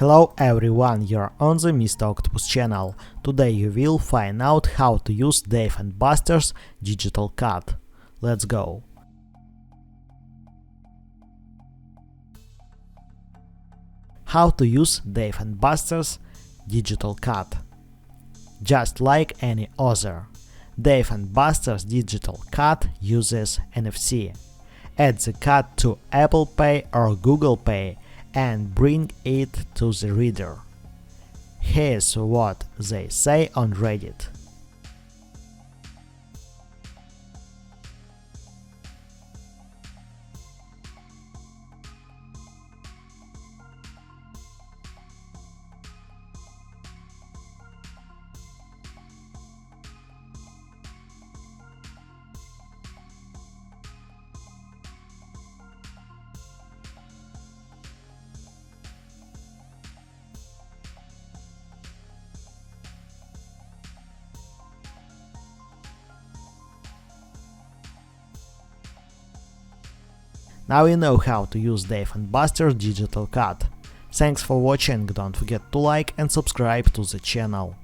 Hello everyone, you're on the Mr. Octopus channel. Today you will find out how to use Dave & Buster's Digital Cut. Let's go! How to use Dave & Buster's Digital Cut. Just like any other, Dave & Buster's Digital Cut uses NFC. Add the cut to Apple Pay or Google Pay and bring it to the reader. Here's what they say on Reddit. Now you know how to use Dave & Buster's Digital Cut. Thanks for watching, don't forget to like and subscribe to the channel.